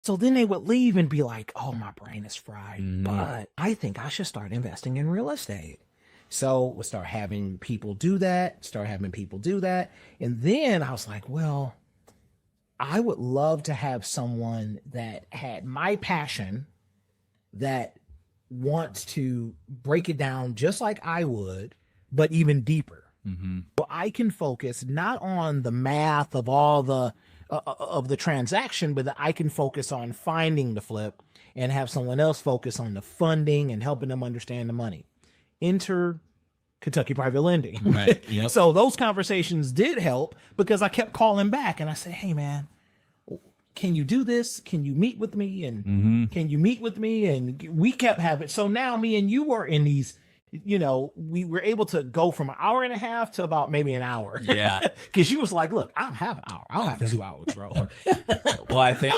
So then they would leave and be like, oh, my brain is fried, Mhm. but I think I should start investing in real estate. So we start having people do that. And then I was like, well, I would love to have someone that had my passion, that wants to break it down just like I would, but even deeper. Mhm. So I can focus not on the math of all the of the transaction, but that I can focus on finding the flip and have someone else focus on the funding and helping them understand the money. Enter Kentucky Private Lending. Right. Yep. So those conversations did help because I kept calling back and I said, hey man, can you do this? Can you meet with me? And can you meet with me? And we kept having, so now me and you were in these, we were able to go from an hour and a half to about maybe an hour. Yeah. Cause she was like, look, I don't have an hour. I don't have 2 hours, bro. Well, I think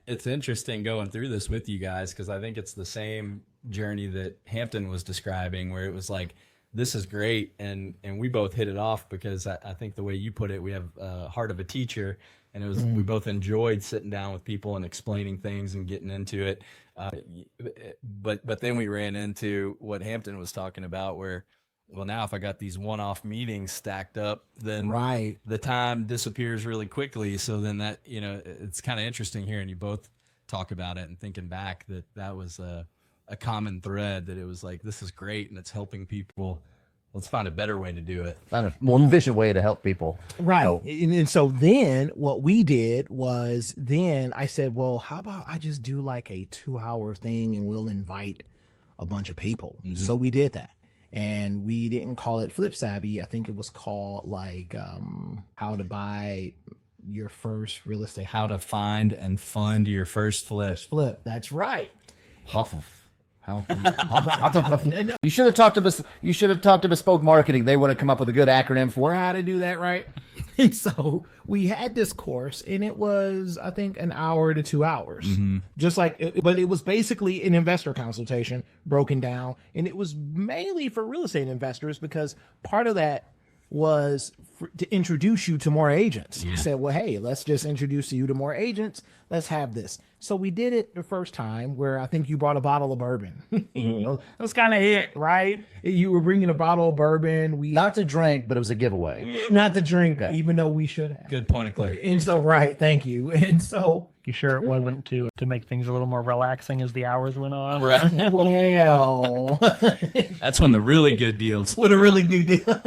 it's interesting going through this with you guys, because I think it's the same journey that Hampton was describing, where it was like, this is great. And we both hit it off because I think the way you put it, we have a heart of a teacher. And it was, we both enjoyed sitting down with people and explaining things and getting into it. But then we ran into what Hampton was talking about, where, well, now if I got these one-off meetings stacked up, then Right. the time disappears really quickly. So then that, it's kind of interesting hearing you both talk about it and thinking back that was a common thread, that it was like, this is great and it's helping people. Let's find a better way to do it. Find a more efficient way to help people. Right. And so then what we did was, then I said, well, how about I just do like a 2-hour thing and we'll invite a bunch of people. So we did that. And we didn't call it Flip Savvy. I think it was called like how to buy your first real estate. How to find and fund your first flip. That's right. You should have talked to Bespoke Marketing. They would have come up with a good acronym for how to do that right. And so we had this course, and it was, I think, an hour to 2 hours. Just like, but it was basically an investor consultation broken down, and it was mainly for real estate investors, because part of that was to introduce you to more agents. He said, well, hey, let's just introduce you to more agents. Let's have this. So we did it the first time, where I think you brought a bottle of bourbon. That was kind of it, right? You were bringing a bottle of bourbon. Not to drink, but it was a giveaway. Not to drink, even though we should have. Good point of clarity. And so, right, thank you. And so, You sure it wasn't to make things a little more relaxing as the hours went on? Right. well, That's when the really good deals. what a really good deal.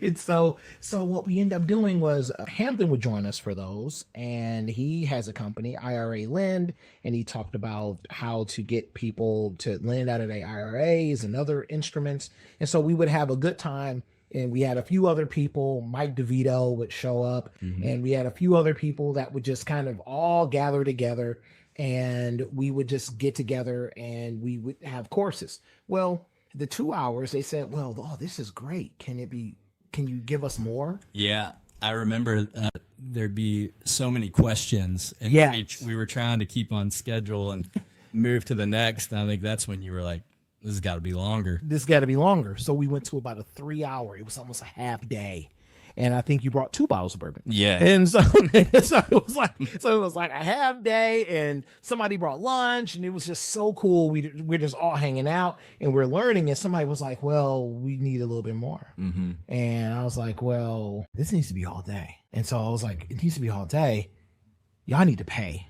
And so what we ended up doing was Hampton would join us for those, and he has a company, IRA Lend, and he talked about how to get people to lend out of their IRAs and other instruments. And so we would have a good time. And we had a few other people. Mike DeVito would show up, and we had a few other people that would just kind of all gather together, and we would just get together and we would have courses. Well, the 2 hours, they said, well, oh, this is great. Can you give us more? Yeah, I remember there'd be so many questions, and Yeah. we were trying to keep on schedule and move to the next. And I think that's when you were like, this has got to be longer. This got to be longer. So we went to about a 3 hour. It was almost a half day. And I think you brought 2 bottles of bourbon. Yeah. And so it was like a half day, and somebody brought lunch, and it was just so cool. We're just all hanging out and we're learning. And somebody was like, well, we need a little bit more. And I was like, well, this needs to be all day. And so I was like, it needs to be all day. Y'all need to pay.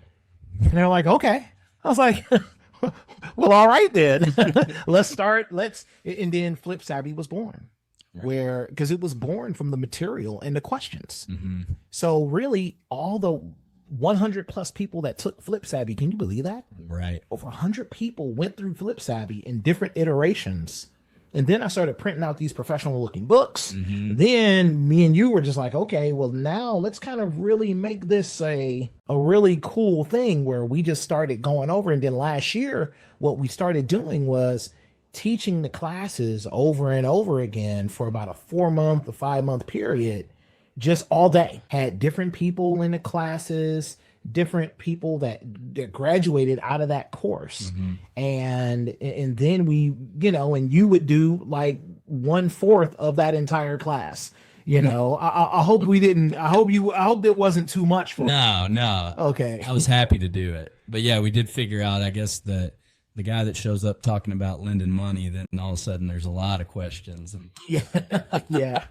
And they're like, okay. I was like, well, all right then. Let's start. And then Flip Savvy was born. Where, because it was born from the material and the questions. So really, all the 100 plus people that took Flip Savvy, can you believe that? Right. Over 100 people went through Flip Savvy in different iterations. And then I started printing out these professional looking books. Then me and you were just like, okay, well now let's kind of really make this a really cool thing, where we just started going over. And then last year, what we started doing was teaching the classes over and over again for about a 4-month or 5-month period, just all day. Had different people in the classes, different people that graduated out of that course. And then we, and you would do like 1/4 of that entire class. You know, I hope we didn't. I hope it wasn't too much for. No. Okay. I was happy to do it. But yeah, we did figure out, I guess, that the guy that shows up talking about lending money, then all of a sudden there's a lot of questions. And Yeah. Yeah.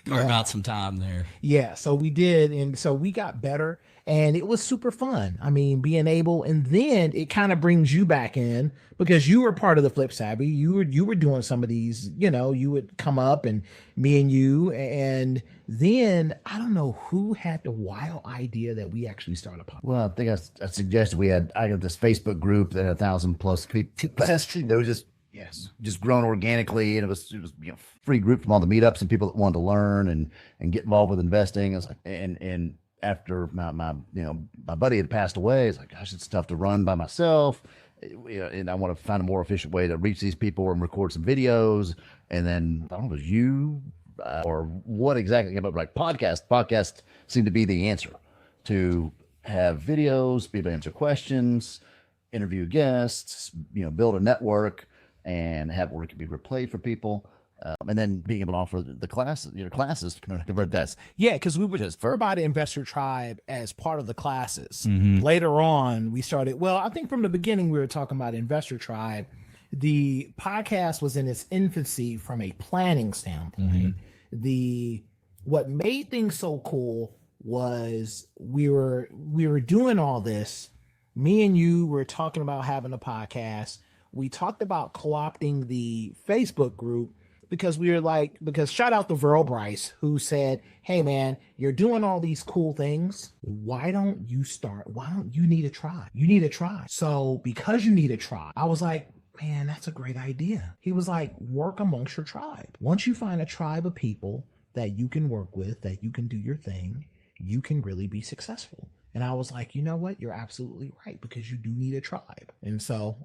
carve out some time there. Yeah, so we did, and so we got better, and it was super fun. I mean, being able, and then it kind of brings you back in because you were part of the Flip Savvy. You were doing some of these, you know, you would come up and me and you, and then I don't know who had the wild idea that we actually started a podcast. Well, I think I suggested I got this Facebook group that had 1,000+ people. It was just grown organically, and it was free group from all the meetups and people that wanted to learn and get involved with investing. I was like, and after my buddy had passed away, it's like, gosh, it's tough to run by myself. And I want to find a more efficient way to reach these people and record some videos. And then I don't know if it was you or what exactly came up, like podcast seemed to be the answer to have videos, be able to answer questions, interview guests, build a network, and have where it can be replayed for people. And then being able to offer the classes to convert that. Yeah, because we were just about Investor Tribe as part of the classes. Later on, we started. Well, I think from the beginning we were talking about Investor Tribe. The podcast was in its infancy from a planning standpoint. What made things so cool was we were doing all this. Me and you were talking about having a podcast. We talked about co-opting the Facebook group because shout out to Verl Bryce, who said, hey man, you're doing all these cool things. Why don't you need a tribe? You need a tribe. So because you need a tribe, I was like, man, that's a great idea. He was like, work amongst your tribe. Once you find a tribe of people that you can work with, that you can do your thing, you can really be successful. And I was like, you know what? You're absolutely right, because you do need a tribe. And so